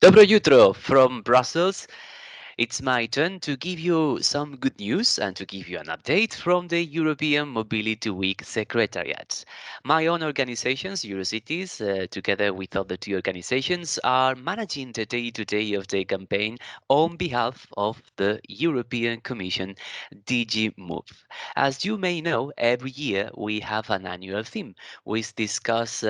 Dobro jutro from Brussels. It's my turn to give you some good news and to give you an update from the European Mobility Week Secretariat. My own organizations, Eurocities, together with other two organizations, are managing the day-to-day of the campaign on behalf of the European Commission DG Move. As you may know, every year we have an annual theme. We discuss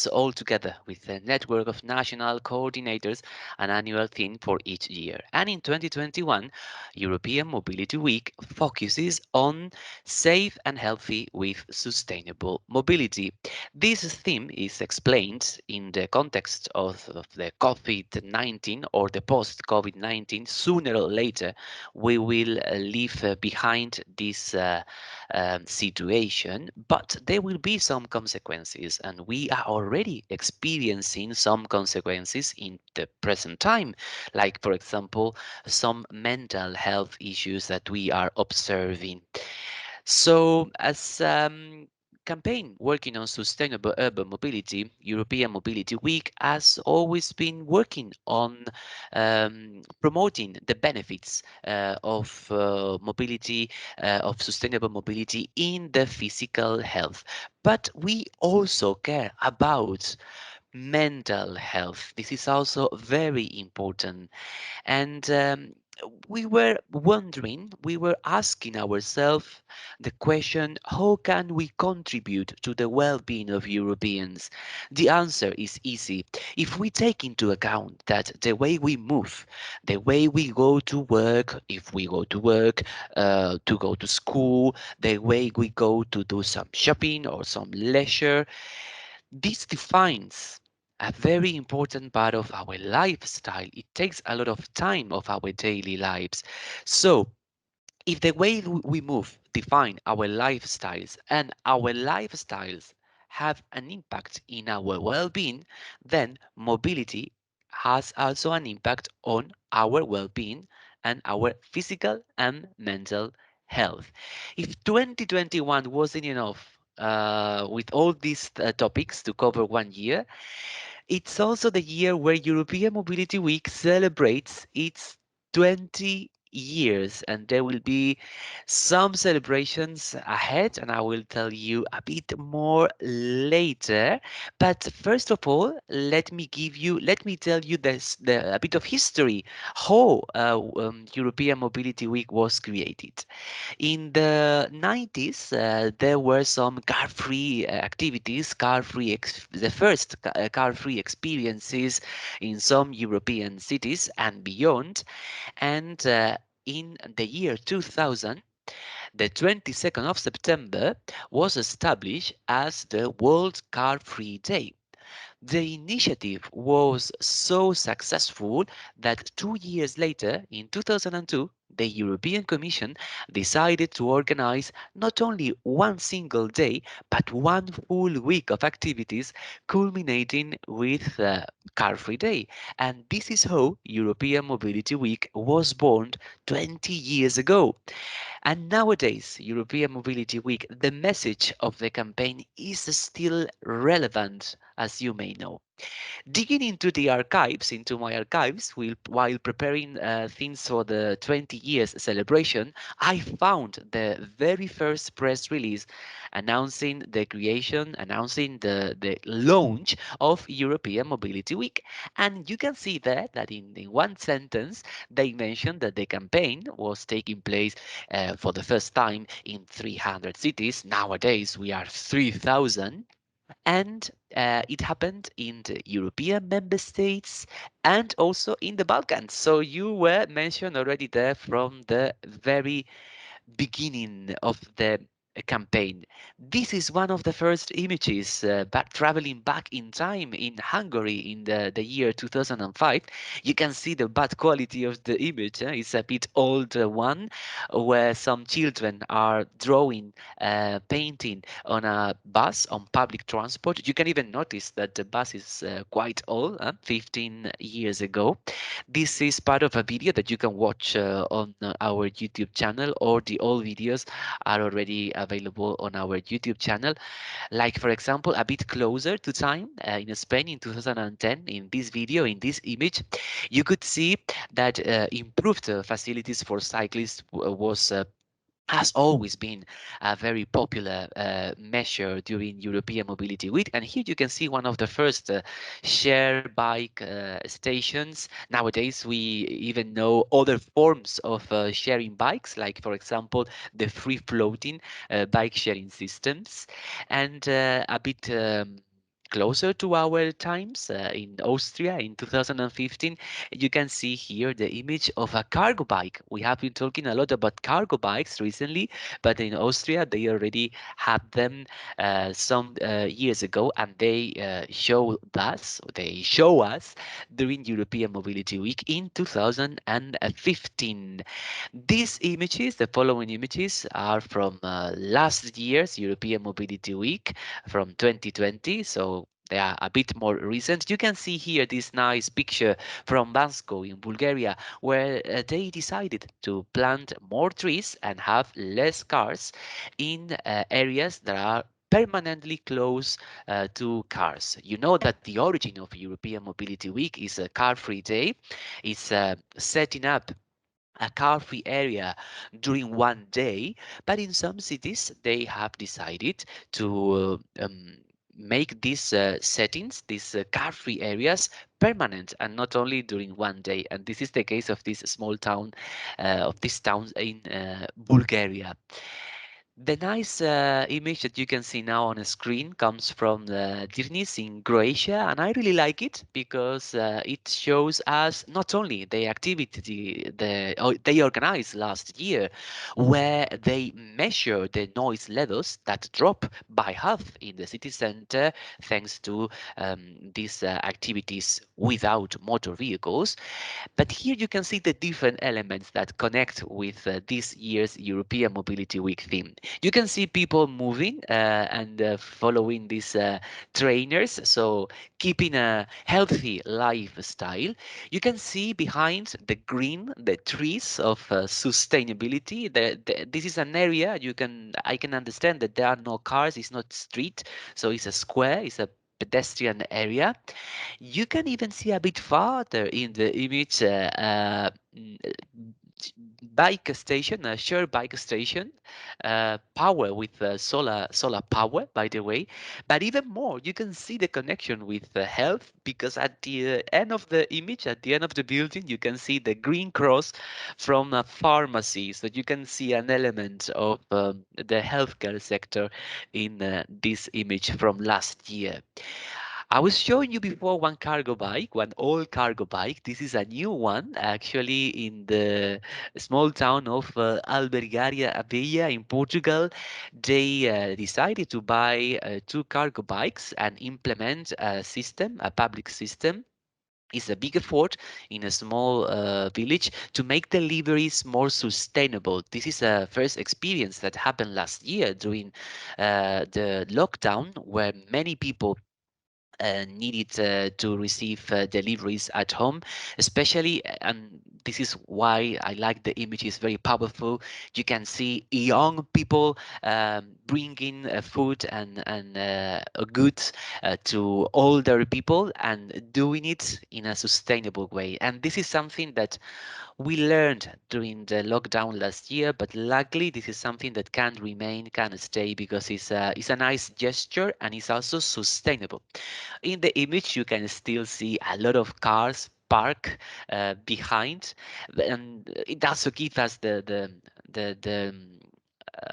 all together with a network of national coordinators an annual theme for each year. And in 2021, European Mobility Week focuses on safe and healthy with sustainable mobility. This theme is explained in the context of the COVID-19 or the post-COVID-19. Sooner or later, we will leave behind this situation, but there will be some consequences, and we are already experiencing some consequences in the present time, like, for example, some mental health issues that we are observing. So, as campaign working on sustainable urban mobility, European Mobility Week has always been working on promoting the benefits of mobility, of sustainable mobility in the physical health. But we also care about mental health. This is also very important. And we were wondering, we were asking ourselves the question, how can we contribute to the well-being of Europeans? The answer is easy. If we take into account that the way we move, the way we go to work, if we go to work, to go to school, the way we go to do some shopping or some leisure, this defines a very important part of our lifestyle. It takes a lot of time of our daily lives. So, if the way we move define our lifestyles and our lifestyles have an impact in our well-being, then mobility has also an impact on our well-being and our physical and mental health. If 2021 wasn't enough with all these topics to cover 1 year, it's also the year where European Mobility Week celebrates its 20 years, and there will be some celebrations ahead, and I will tell you a bit more later. But first of all, let me tell you a bit of history how European Mobility Week was created. In the 90s, there were some car-free activities, the first car-free experiences in some European cities and beyond. And in the year 2000, the 22nd of September was established as the World Car-Free Day. The initiative was so successful that 2 years later, in 2002, the European Commission decided to organize not only one single day, but one full week of activities culminating with Car Free Day. And this is how European Mobility Week was born 20 years ago. And nowadays, European Mobility Week, the message of the campaign is still relevant, as you may know. Digging into the archives, into my archives, while preparing things for the 20 years celebration, I found the very first press release announcing the launch of European Mobility Week. And you can see there that in one sentence, they mentioned that the campaign was taking place for the first time in 300 cities. Nowadays, we are 3,000, and it happened in the European member states and also in the Balkans. So you were mentioned already there from the very beginning of the campaign. This is one of the first images back traveling back in time in Hungary in the year 2005. You can see the bad quality of the image. It's a bit older one where some children are drawing, painting on a bus on public transport. You can even notice that the bus is quite old, 15 years ago. This is part of a video that you can watch on our YouTube channel, or the old videos are already available on our YouTube channel. Like, for example, a bit closer to time in Spain in 2010, in this video, in this image, you could see that improved facilities for cyclists was has always been a very popular measure during European Mobility Week. And here you can see one of the first share bike stations. Nowadays, we even know other forms of sharing bikes, like, for example, the free floating bike sharing systems. And a bit closer to our times in Austria in 2015, you can see here the image of a cargo bike. We have been talking a lot about cargo bikes recently, but in Austria they already had them some years ago, and they show us during European Mobility Week in 2015. These images, the following images, are from last year's European Mobility Week from 2020, so they are a bit more recent. You can see here this nice picture from Bansko in Bulgaria, where they decided to plant more trees and have less cars in areas that are permanently close to cars. You know that the origin of European Mobility Week is a car-free day. It's setting up a car-free area during one day, but in some cities they have decided to make these settings, these car-free areas, permanent and not only during one day. And this is the case of this small town, of this town in Bulgaria. The nice image that you can see now on the screen comes from the Dirnis in Croatia, and I really like it because it shows us not only the activity they organized last year, where they measure the noise levels that drop by half in the city center thanks to these activities without motor vehicles, but here you can see the different elements that connect with this year's European Mobility Week theme. You can see people moving and following these trainers, so keeping a healthy lifestyle. You can see behind the green, the trees of sustainability. This is an area I can understand that there are no cars. It's not street, so it's a square. It's a pedestrian area. You can even see a bit farther in the image bike station, a shared bike station, power with solar power, by the way. But even more, you can see the connection with health, because at the end of the image, at the end of the building, you can see the green cross from a pharmacy. So you can see an element of the healthcare sector in this image from last year. I was showing you before one cargo bike, one old cargo bike. This is a new one, actually, in the small town of Albergaria Abella in Portugal. They decided to buy two cargo bikes and implement a system, a public system. It's a big effort in a small village to make deliveries more sustainable. This is a first experience that happened last year during the lockdown, where many people needed to receive deliveries at home, especially, and this is why I like the image, is very powerful. You can see young people bringing food and goods to older people and doing it in a sustainable way. And this is something that we learned during the lockdown last year, but luckily this is something that can remain, can stay, because it's a nice gesture and it's also sustainable. In the image, you can still see a lot of cars parked behind, and it also gives us the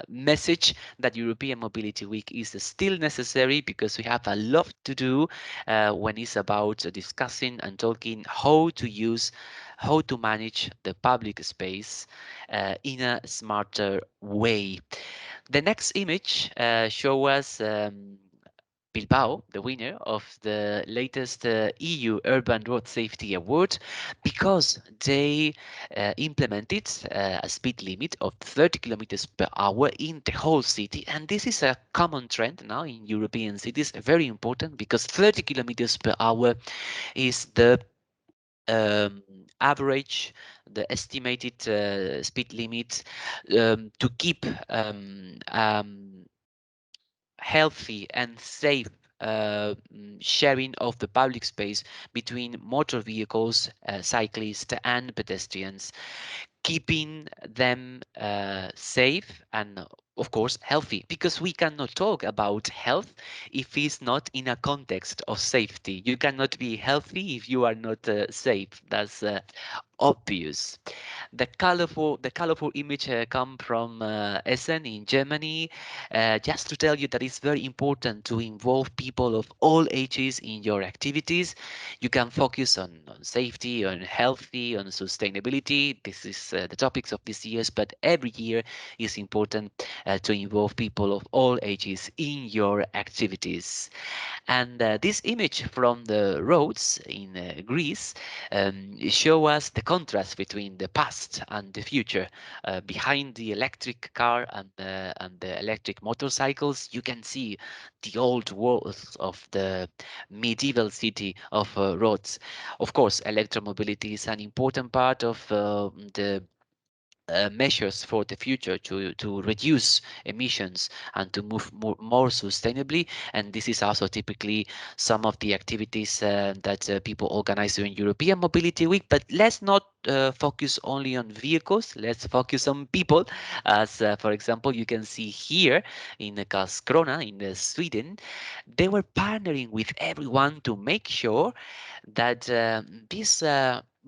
message that European Mobility Week is still necessary, because we have a lot to do when it's about discussing and talking how to manage the public space in a smarter way. The next image shows us Bilbao, the winner of the latest EU Urban Road Safety Award, because they implemented a speed limit of 30 kilometers per hour in the whole city. And this is a common trend now in European cities, very important, because 30 kilometers per hour is the um, average the estimated speed limit, to keep healthy and safe sharing of the public space between motor vehicles, cyclists, and pedestrians, keeping them safe and of course healthy, because we cannot talk about health if it's not in a context of safety. You cannot be healthy if you are not safe. That's obvious. The colorful image come from Essen in Germany. Just to tell you that it's very important to involve people of all ages in your activities. You can focus on safety, on healthy, on sustainability. This is the topics of this year's, but every year is important to involve people of all ages in your activities. And this image from the roads in Greece show us the contrast between the past and the future. Behind the electric car and the electric motorcycles, you can see the old walls of the medieval city of roads. Of course, electromobility is an important part of the measures for the future to reduce emissions and to move more sustainably. And this is also typically some of the activities that people organize during European Mobility Week. But let's not focus only on vehicles. Let's focus on people. As for example, you can see here in Karlskrona in Sweden, they were partnering with everyone to make sure that this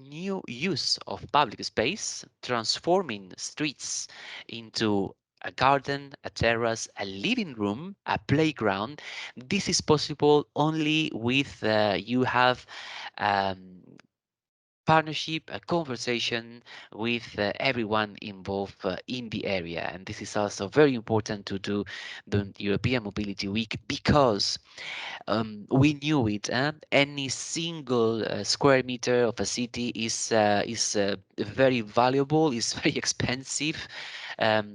new use of public space, transforming streets into a garden, a terrace, a living room, a playground. This is possible only with you have um, partnership, a conversation with everyone involved in the area. And this is also very important to do the European Mobility Week, because we knew it. Any single square meter of a city is very valuable, is very expensive.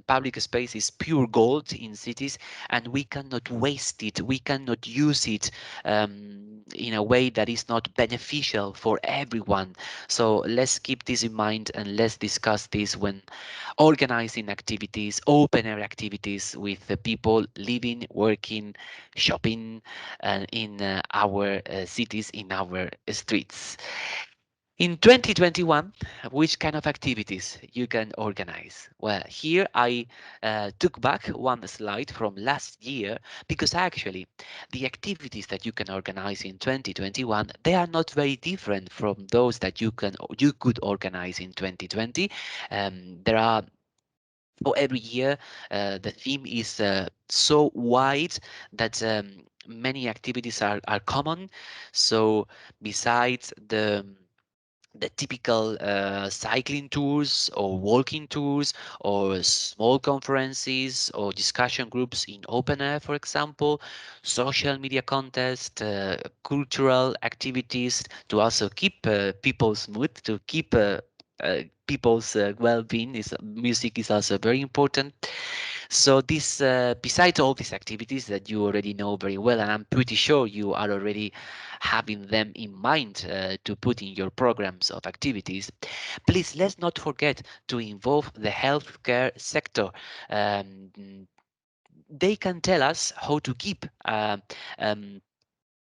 Public space is pure gold in cities, and we cannot waste it. We cannot use it in a way that is not beneficial for everyone. So let's keep this in mind and let's discuss this when organizing activities, open air activities with the people living, working, shopping in our cities, in our streets. In 2021, which kind of activities you can organize? Well, here I took back one slide from last year, because actually the activities that you can organize in 2021, they are not very different from those that you could organize in 2020. There are for every year, the theme is so wide that many activities are common. So besides the typical cycling tours or walking tours or small conferences or discussion groups in open air, for example, social media contests, cultural activities to also keep people's mood, to keep people's well-being. Is music is also very important. So this, besides all these activities that you already know very well, and I'm pretty sure you are already having them in mind to put in your programs of activities, please let's not forget to involve the healthcare sector. Um, they can tell us how to keep um,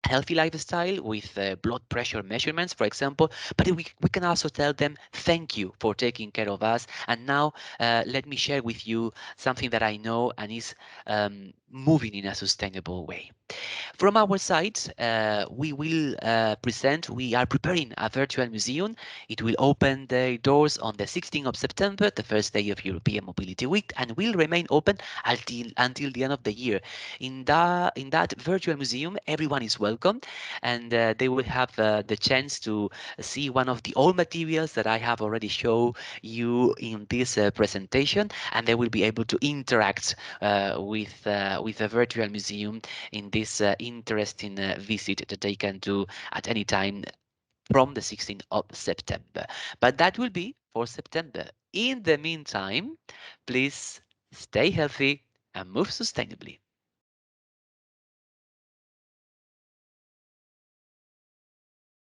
healthy lifestyle with blood pressure measurements, for example, but we can also tell them thank you for taking care of us. And now let me share with you something that I know and is moving in a sustainable way. From our side, we are preparing a virtual museum. It will open the doors on the 16th of September, the first day of European Mobility Week, and will remain open until the end of the year. In that virtual museum, everyone is welcome, and they will have the chance to see one of the old materials that I have already shown you in this presentation, and they will be able to interact with the virtual museum in this interesting visit that they can do at any time from the 16th of September. But that will be for September. In the meantime, please stay healthy and move sustainably.